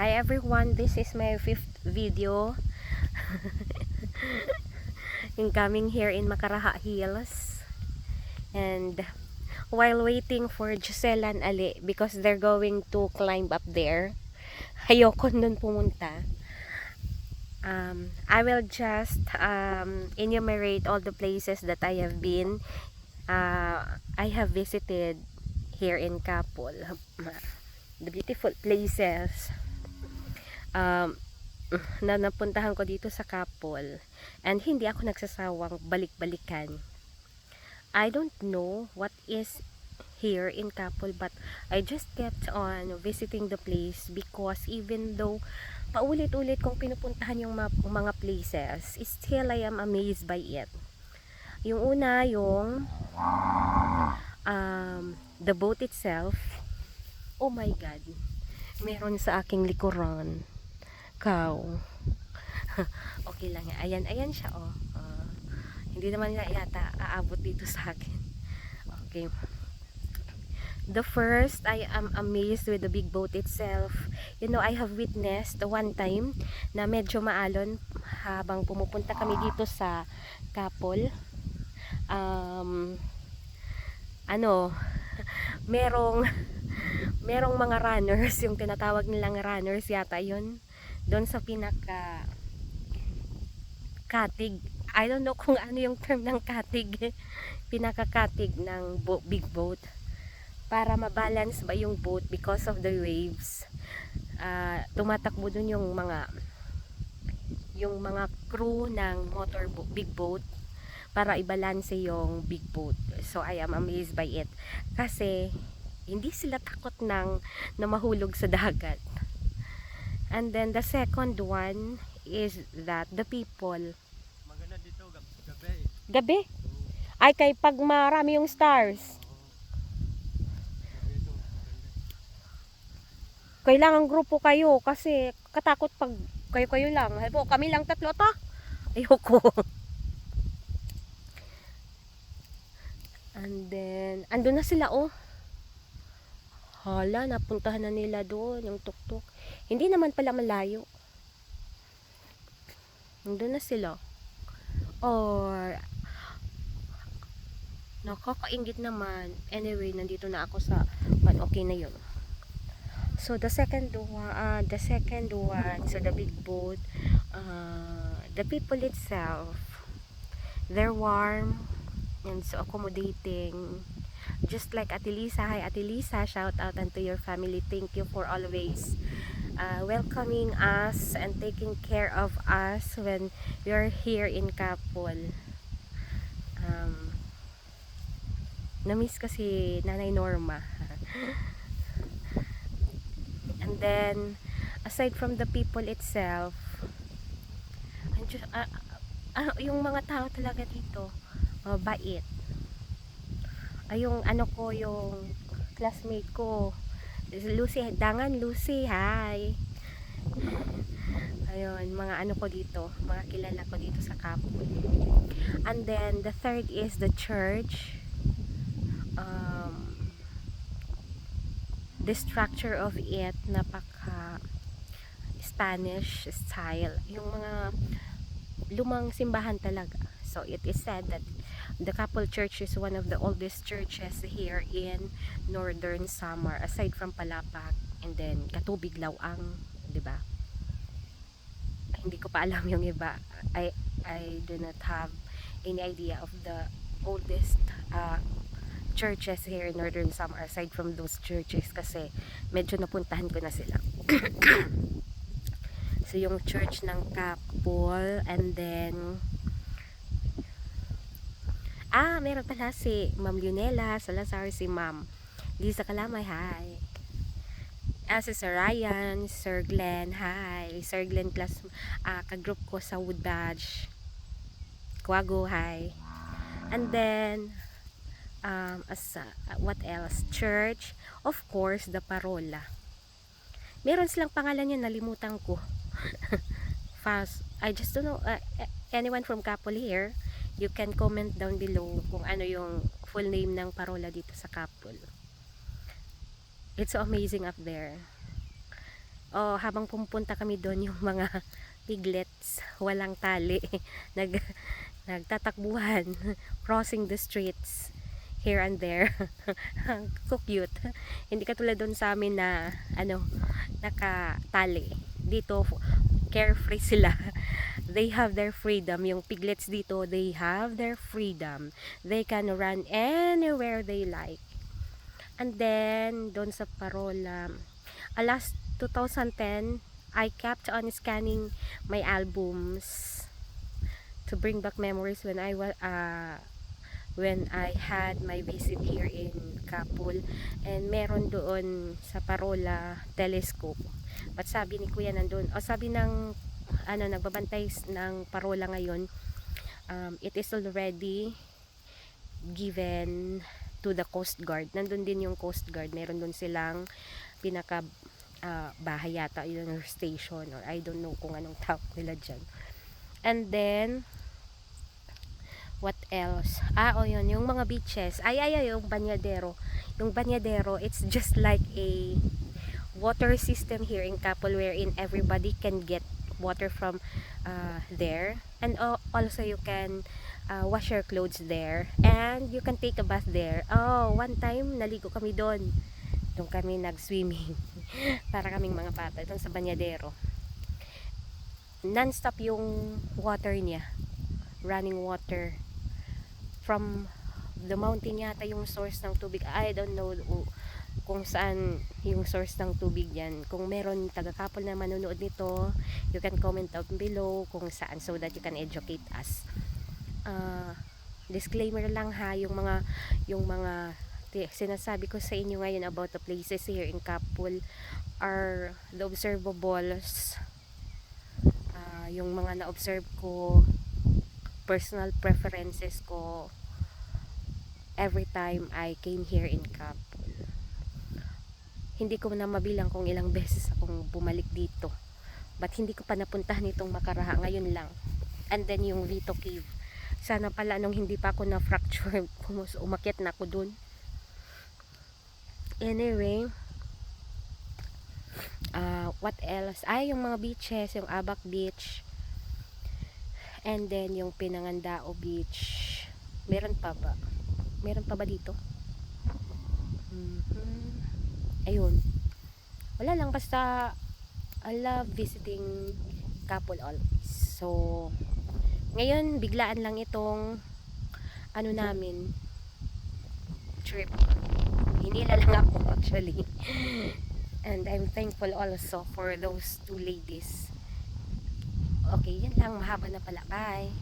Hi everyone, this is my 5th video in coming here in Makaraha Hills. And while waiting for Giselle and Ali because they're going to climb up there, ayoko nun pumunta. I will just enumerate all the places that I have been. I have visited here in Kapol. The beautiful places na napuntahan ko dito sa Kapol, and hindi ako nagsasawang balik-balikan. I don't know what is here in Kapol, but I just kept on visiting the place because even though paulit-ulit kong pinupuntahan yung mga places, still I am amazed by it. Yung una, yung the boat itself. Oh my God, meron sa aking likuran cow. Okay lang yan. Ayan siya, oh. Hindi naman niya yata aabot dito sa akin. Okay. The first, I am amazed with the big boat itself. You know, I have witnessed one time na medyo maalon habang pumupunta kami dito sa Kapol. Merong mga runners, yung tinatawag nilang runners yata yun, doon sa pinaka katig. I don't know kung ano yung term ng katig. Pinaka-katig ng big boat para mabalance ba yung boat because of the waves. Tumatakbo dun yung mga crew ng big boat para ibalance yung big boat. So I am amazed by it kasi hindi sila takot na mahulog sa dagat. And then the second one is that the people, maganda dito gabi. Gabi? Ay, kay pag marami yung stars. Gabi ito, maganda. Kailangan grupo kayo kasi katakot pag kayo lang. Halimbawa, kami lang tatlo ta. Ayoko. And then, andun na sila, oh. Hala, napuntahan na nila doon yung tuktok. Hindi naman pala malayo. Andun na sila. Or nakakaingit naman. Anyway, nandito na ako sa okay na yun. So the second one, so the big boat, the people itself, they're warm and so accommodating. Just like Ate Lisa. Hi Ate Lisa, shout out unto your family. Thank you for always welcoming us and taking care of us when we are here in Kapol. Na-miss kasi Nanay Norma. And then aside from the people itself, yung mga tao talaga dito bait. Yung yung classmate ko, Lucy, Lucy, hi. Ayun, mga ko dito, mga kilala ko dito sa Kapol. And then the third is the church. The structure of it, napaka Spanish style. Yung mga lumang simbahan talaga. So it is said that the Kapol Church is one of the oldest churches here in Northern Samar, aside from Palapag and then Katubig, Lawang, 'di ba? Hindi ko pa alam yung iba. I do not have any idea of the oldest churches here in Northern Samar aside from those churches kasi medyo napuntahan ko na sila. So yung church ng Kapol, and then meron pala si Ma'am Lunella Salazar, si Ma'am Lisa Kalamay, hi. Si Sir Ryan, Sir Glenn, hi. Sir Glenn class, kagroup ko sa Wood Badge, Kuwago, hi. And then what else? Church, of course, the Parola. Meron silang pangalan yun, nalimutan ko. Fast. I just don't know. Anyone from Kapol here, you can comment down below kung ano yung full name ng Parola dito sa Kapol. It's so amazing up there. habang pumunta kami doon, yung mga piglets, walang tali, nag nagtatakbuhan, crossing the streets here and there. So cute. Hindi katulad doon sa amin na nakatali. Dito carefree sila. They have their freedom. Yung piglets dito, they have their freedom. They can run anywhere they like. And then doon sa Parola, last 2010, I kept on scanning my albums to bring back memories when I had my visit here in Kapul. And meron doon sa Parola telescope. But sabi ni Kuya nandun, sabi ng nagbabantay ng Parola ngayon, it is already given to the Coast Guard. Nandun din yung Coast Guard. Meron doon silang pinaka bahay yata, yung station, or I don't know kung anong tawag nila dyan. And then what else? Yun, yung mga beaches. Yung Banyadero. Yung Banyadero, it's just like a water system here in Kapul, wherein everybody can get water from there. And also you can wash your clothes there. And you can take a bath there. One time, naligo kami doon. Doon kami nag-swimming. Para kaming mga bata. Doon sa Banyadero. Non-stop yung water niya. Running water. From the mountain yata yung source ng tubig. I don't know kung saan yung source ng tubig yan. Kung meron taga-Kapul na manonood nito, you can comment down below kung saan, so that you can educate us. Disclaimer lang ha, yung mga sinasabi ko sa inyo ngayon about the places here in Kapul are the observables, yung mga na-observe ko, personal preferences ko every time I came here in Kapul. Hindi ko na mabilang kung ilang beses akong bumalik dito, but hindi ko pa napuntahan itong Makaraha, ngayon lang. And then yung Vito Cave, sana pala nung hindi pa ako na-fracture, umakyat na ako dun. Anyway, what else? Yung mga beaches, yung Abac Beach, and then yung Pinangandao Beach. Meron pa ba? Meron pa ba dito? Ayun. Wala lang, basta I love visiting Kapul always. So, ngayon biglaan lang itong namin trip. Hinila lang ako actually. And I'm thankful also for those two ladies. Okay, yan lang. Mahaba na pala. Bye!